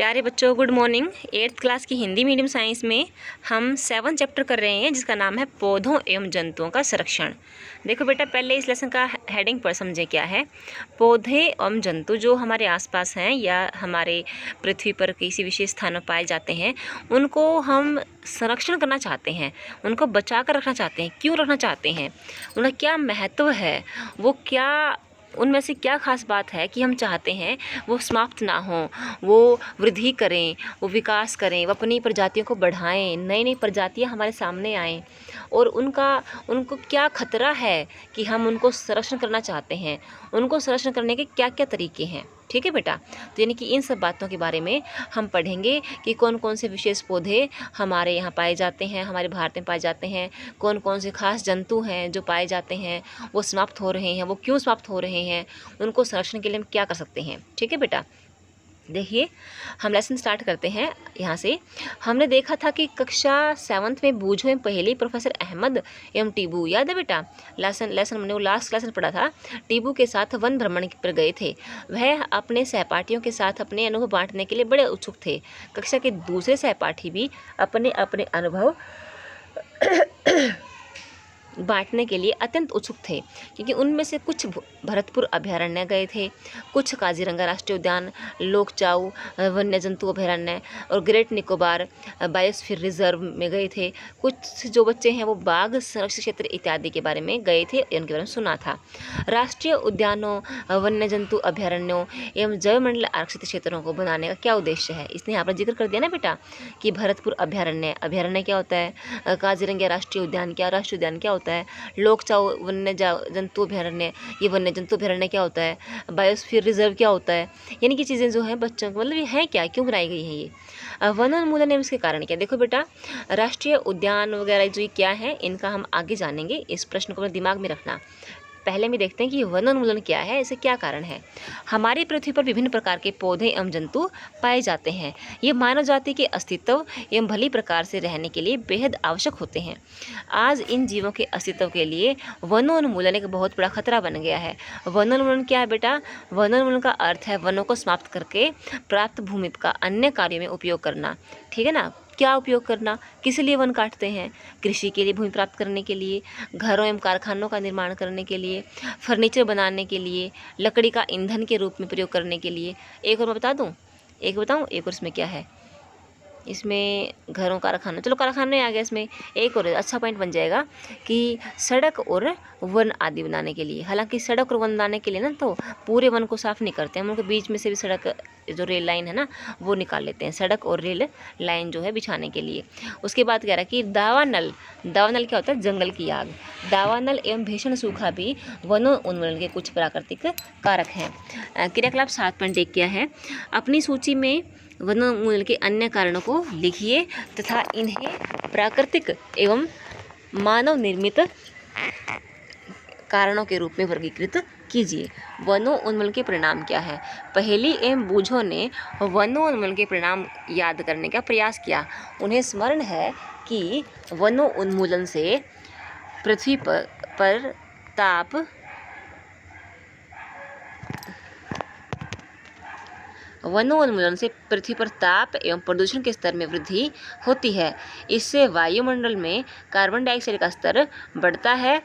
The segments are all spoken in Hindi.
प्यारे बच्चों, गुड मॉर्निंग। 8th क्लास की हिंदी मीडियम साइंस में हम 7 चैप्टर कर रहे हैं, जिसका नाम है पौधों एवं जंतुओं का संरक्षण। देखो बेटा, पहले इस लेसन का हेडिंग पर समझे क्या है। पौधे एवं जंतु जो हमारे आसपास हैं या हमारे पृथ्वी पर किसी विशेष स्थानों पाए जाते हैं, उनको हम संरक्षण करना चाहते हैं, उनको बचा कर रखना चाहते हैं। क्यों रखना चाहते हैं, उनका क्या महत्व है, वो क्या, उनमें से क्या खास बात है कि हम चाहते हैं वो समाप्त ना हों, वो वृद्धि करें, वो विकास करें, वो अपनी प्रजातियों को बढ़ाएं, नई नई प्रजातियां हमारे सामने आएं। और उनको क्या खतरा है कि हम उनको संरक्षण करना चाहते हैं, उनको संरक्षण करने के क्या क्या तरीके हैं। ठीक है बेटा, तो यानी कि इन सब बातों के बारे में हम पढ़ेंगे कि कौन कौन से विशेष पौधे हमारे यहाँ पाए जाते हैं, हमारे भारत में पाए जाते हैं, कौन कौन से खास जंतु हैं जो पाए जाते हैं, वो समाप्त हो रहे हैं, वो क्यों समाप्त हो रहे हैं, उनको संरक्षण के लिए हम क्या कर सकते हैं। ठीक है बेटा, देखिए हम लेसन स्टार्ट करते हैं यहाँ से। हमने देखा था कि कक्षा 7th में बूझो एवं पहेली प्रोफेसर अहमद एवं टीबू, याद है बेटा, लेसन हमने वो लास्ट लेसन पढ़ा था। टीबू के साथ वन भ्रमण पर गए थे। वह अपने सहपाठियों के साथ अपने अनुभव बांटने के लिए बड़े उत्सुक थे। कक्षा के दूसरे सहपाठी भी अपने अपने अनुभव बांटने के लिए अत्यंत उत्सुक थे, क्योंकि उनमें से कुछ भरतपुर अभयारण्य गए थे, कुछ काजीरंगा राष्ट्रीय उद्यान, लोकचाऊ वन्य जंतु अभयारण्य और ग्रेट निकोबार बायोस्फीयर रिजर्व में गए थे। कुछ जो बच्चे हैं वो बाघ संरक्षित क्षेत्र इत्यादि के बारे में गए थे, इनके बारे में सुना था। राष्ट्रीय उद्यानों, वन्य जंतु अभयारण्यों एवं जैवमंडल आरक्षित क्षेत्रों को बनाने का क्या उद्देश्य है, इसने यहाँ पर जिक्र कर दिया ना बेटा कि भरतपुर अभयारण्य क्या होता है, काजीरंगा राष्ट्रीय उद्यान क्या होता है, लोकचाऊ वन्य जंतु अभयारण्य, ये वन्य जंतु अभयारण्य क्या होता है, बायोस्फीयर रिजर्व क्या होता है। यानी कि चीज़ें जो हैं बच्चों को, मतलब ये है क्या, क्यों बनाई गई हैं ये, वनोन्मूलन एवं इसके कारण क्या। देखो बेटा, राष्ट्रीय उद्यान वगैरह जो ये क्या है, इनका हम आगे जानेंगे। इस प्रश्न को अपने दिमाग में रखना। पहले में देखते हैं कि वनोन्मूलन क्या है, इसे क्या कारण है। हमारी पृथ्वी पर विभिन्न प्रकार के पौधे एवं जंतु पाए जाते हैं। ये मानव जाति के अस्तित्व एवं भली प्रकार से रहने के लिए बेहद आवश्यक होते हैं। आज इन जीवों के अस्तित्व के लिए वनोन्मूलन एक बहुत बड़ा खतरा बन गया है। वनोन्मूलन क्या है बेटा, वनोन्मूलन का अर्थ है वनों को समाप्त करके प्राप्त भूमि का अन्य कार्यों में उपयोग करना। ठीक है ना, क्या उपयोग करना, किस लिए वन काटते हैं, कृषि के लिए, भूमि प्राप्त करने के लिए, घरों एवं कारखानों का निर्माण करने के लिए, फर्नीचर बनाने के लिए, लकड़ी का ईंधन के रूप में प्रयोग करने के लिए। एक और मैं बता दूं, एक बताऊं, एक और इसमें क्या है, इसमें घरों कारखाना, चलो कारखाने आ गया, इसमें एक और अच्छा पॉइंट बन जाएगा कि सड़क और वन आदि बनाने के लिए। हालांकि सड़क और वन बनाने के लिए ना तो पूरे वन को साफ नहीं करते हैं, हम उनके बीच में से भी सड़क जो रेल लाइन है ना वो निकाल लेते हैं, सड़क और रेल लाइन जो है बिछाने के लिए। उसके बाद कह रहा है कि दावानल क्या होता है, जंगल की आग। दावानल एवं भीषण सूखा भी वनोन्मूलन के कुछ प्राकृतिक कारक हैं। क्रियाकलाप 7.1 क्या है, अपनी सूची में वनोन्मूलन के अन्य कारणों को लिखिए तथा इन्हें प्राकृतिक एवं मानव निर्मित कारणों के रूप में वर्गीकृत कीजिए। वनोन्मूलन के परिणाम क्या है। पहेली एवं बूझो ने वनोन्मूलन के परिणाम याद करने का प्रयास किया। उन्हें स्मरण है कि वनोन्मूलन से पृथ्वी पर ताप वनोन्मूलन से पृथ्वी पर ताप एवं प्रदूषण के स्तर में वृद्धि होती है। इससे वायुमंडल में कार्बन डाइऑक्साइड का स्तर बढ़ता है,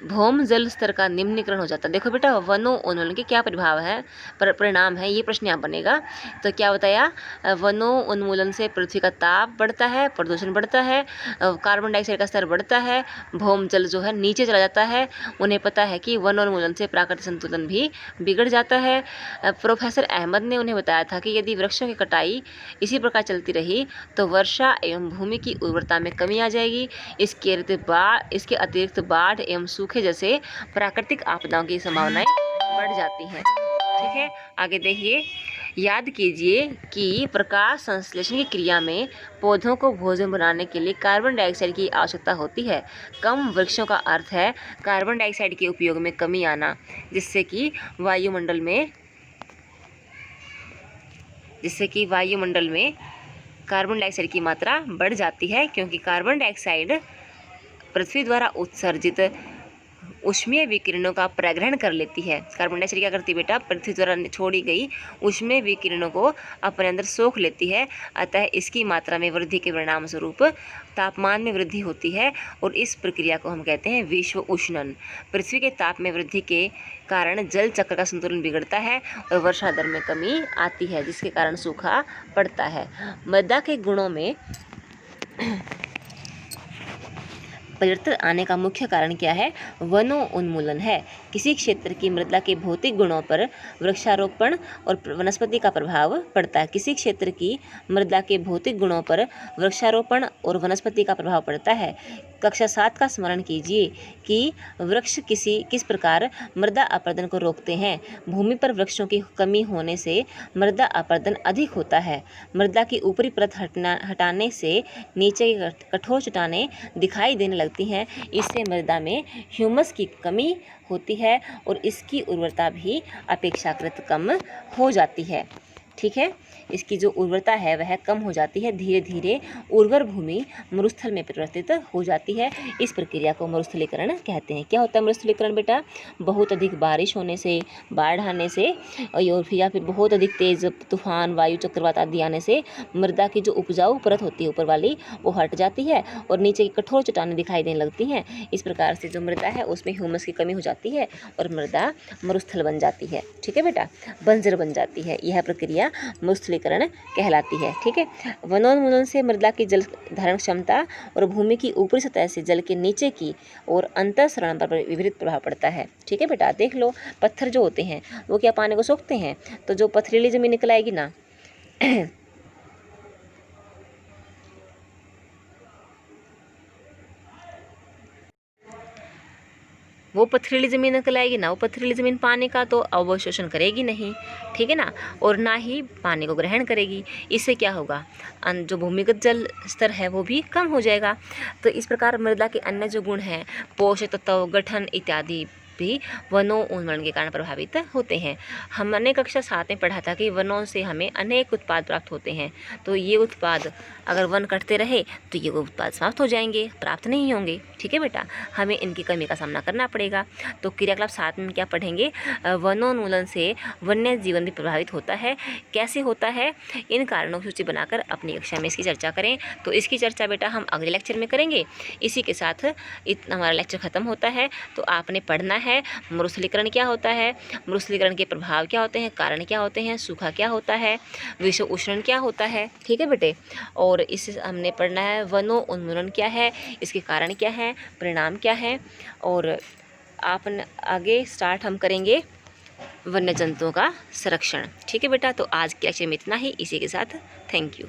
भौम जल स्तर का निम्नीकरण हो जाता है। देखो बेटा, वनोन्मूलन के क्या प्रभाव है, परिणाम है, ये प्रश्न यहाँ बनेगा। तो क्या बताया, वनोन्मूलन से पृथ्वी का ताप बढ़ता है, प्रदूषण बढ़ता है, कार्बन डाइऑक्साइड का स्तर बढ़ता है, भौम जल जो है नीचे चला जाता है। उन्हें पता है कि वनोन्मूलन से प्राकृतिक संतुलन भी बिगड़ जाता है। प्रोफेसर अहमद ने उन्हें बताया था कि यदि वृक्षों की कटाई इसी प्रकार चलती रही तो वर्षा एवं भूमि की उर्वरता में कमी आ जाएगी। इसके अतिरिक्त बाढ़ एवं सूखे जैसे प्राकृतिक आपदाओं की संभावनाएं बढ़ जाती हैं। ठीक है, आगे देखिए, याद कीजिए कि प्रकाश संश्लेषण की क्रिया में पौधों को भोजन बनाने के लिए कार्बन डाइऑक्साइड की आवश्यकता होती है। कम वृक्षों का अर्थ है कार्बन डाइऑक्साइड के उपयोग में कमी आना, जिससे कि वायुमंडल में कार्बन डाइऑक्साइड की मात्रा बढ़ जाती है, क्योंकि कार्बन डाइऑक्साइड पृथ्वी द्वारा उत्सर्जित ऊष्मीय विकिरणों का प्रग्रहण कर लेती है। कार्बन डाइऑक्साइड क्या करती है बेटा, पृथ्वी द्वारा छोड़ी गई ऊष्मीय विकिरणों को अपने अंदर सोख लेती है। अतः इसकी मात्रा में वृद्धि के परिणाम स्वरूप तापमान में वृद्धि होती है और इस प्रक्रिया को हम कहते हैं विश्व उष्णन। पृथ्वी के ताप में वृद्धि के कारण जल चक्र का संतुलन बिगड़ता है और वर्षा दर में कमी आती है, जिसके कारण सूखा पड़ता है। मृदा के गुणों में परिवर्तन आने का मुख्य कारण क्या है, वनों उन्मूलन है। किसी क्षेत्र की मृदा के भौतिक गुणों पर वृक्षारोपण और वनस्पति का प्रभाव पड़ता है। किसी क्षेत्र की मृदा के भौतिक गुणों पर वृक्षारोपण और वनस्पति का प्रभाव पड़ता है। कक्षा 7 का स्मरण कीजिए कि वृक्ष किस प्रकार मृदा अपरदन को रोकते हैं। भूमि पर वृक्षों की कमी होने से मृदा अपरदन अधिक होता है। मृदा की ऊपरी परत हटाने से नीचे की कठोर चट्टानें दिखाई देने लगती हैं। इससे मृदा में ह्यूमस की कमी होती है और इसकी उर्वरता भी अपेक्षाकृत कम हो जाती है। ठीक है, इसकी जो उर्वरता है वह कम हो जाती है। धीरे धीरे उर्वर भूमि मरुस्थल में परिवर्तित हो जाती है। इस प्रक्रिया को मरुस्थलीकरण कहते हैं। क्या होता है मरुस्थलीकरण बेटा, बहुत अधिक बारिश होने से, बाढ़ आने से या फिर बहुत अधिक तेज तूफान, वायु चक्रवात आदि आने से मृदा की जो उपजाऊ परत होती है ऊपर वाली वो हट जाती है और नीचे की कठोर चट्टानें दिखाई देने लगती हैं। इस प्रकार से जो मृदा है उसमें ह्यूमस की कमी हो जाती है और मृदा मरुस्थल बन जाती है। ठीक है बेटा, बंजर बन जाती है। यह प्रक्रिया मरुस्थलीकरण कहलाती है। ठीक है, वनोन्मूलन से मृदा की जल धारण क्षमता और भूमि की ऊपरी सतह से जल के नीचे की और अंतःसरण पर विपरीत प्रभाव पड़ता है। ठीक है बेटा, देख लो पत्थर जो होते हैं वो क्या पानी को सोखते हैं, तो जो पथरीली जमीन निकल आएगी ना वो पथरीली ज़मीन निकल आएगी ना, वो पथरीली ज़मीन पानी का तो अवशोषण करेगी नहीं। ठीक है ना, और ना ही पानी को ग्रहण करेगी। इससे क्या होगा, जो भूमिगत जल स्तर है वो भी कम हो जाएगा। तो इस प्रकार मृदा के अन्य जो गुण हैं, पोषक तत्व, गठन इत्यादि भी वनों उन्मूलन के कारण प्रभावित होते हैं। हमने कक्षा 7 में पढ़ा था कि वनों से हमें अनेक उत्पाद प्राप्त होते हैं। तो ये उत्पाद अगर वन कटते रहे तो ये उत्पाद समाप्त हो जाएंगे, प्राप्त नहीं होंगे। ठीक है बेटा, हमें इनकी कमी का सामना करना पड़ेगा। तो क्रियाकलाप 7 में क्या पढ़ेंगे, वनोन्मूलन से वन्य जीवन भी प्रभावित होता है। कैसे होता है, इन कारणों की सूची बनाकर अपनी कक्षा में इसकी चर्चा करें। तो इसकी चर्चा बेटा हम अगले लेक्चर में करेंगे। इसी के साथ हमारा लेक्चर ख़त्म होता है। तो आपने पढ़ना है मरुस्थलीकरण क्या होता है, मरुस्थलीकरण के प्रभाव क्या होते हैं, कारण क्या होते हैं, सूखा क्या होता है, विश्व उष्णन क्या होता है। ठीक है बेटे, और इससे हमने पढ़ना है वनों उन्मूलन क्या है, इसके कारण क्या है, परिणाम क्या है। और आप आगे स्टार्ट हम करेंगे वन्य जंतुओं का संरक्षण। ठीक है बेटा, तो आज के लेक्चर में इतना ही। इसी के साथ थैंक यू।